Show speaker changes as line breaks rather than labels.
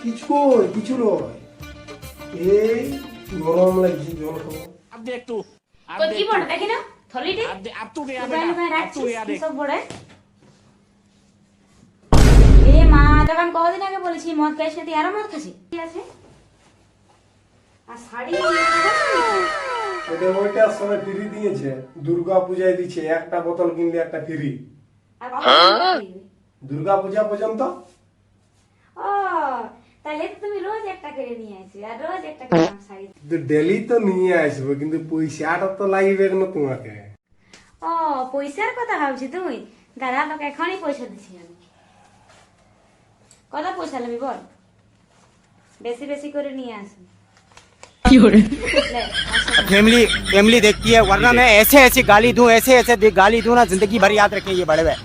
কিছু নয়, এই গরম লাগছে, জল খাবো।
কই কি বড় দেখি না থলিতে সব বড় এ মা তোকে আমি কতদিন আগে বলেছি মদ খাইস না, তুই আরো মদ খাসি কি আছে আর শাড়ি
ওইটার সময় ফ্রি দিয়েছে, দুর্গা পূজায় দিচ্ছে, একটা বোতল কিনলে একটা ফ্রি,
আর কখন
দুর্গা পূজা পর্যন্ত।
ও তাহলে তো তুমি রোজ একটা করে নিয়ে আসি আর রোজ একটা করে আমার শাড়ি
ডেলি তো নিয়ে আসবো, কিন্তু পয়সাটা তো লাগবে না তোমাকে।
ও পয়সার কথা ভাবছি তুই দাদা তোকে এখনই পয়সা দিচ্ছি আমি। কত পয়সা নেবি বল, বেশি বেশি করে নিয়ে আসি।
फैमिली फैमिली देखती है, वरना मैं ऐसे ऐसे गाली दूं, ऐसे ऐसे गाली दूं ना, जिंदगी भर याद रखे ये बड़े भाई।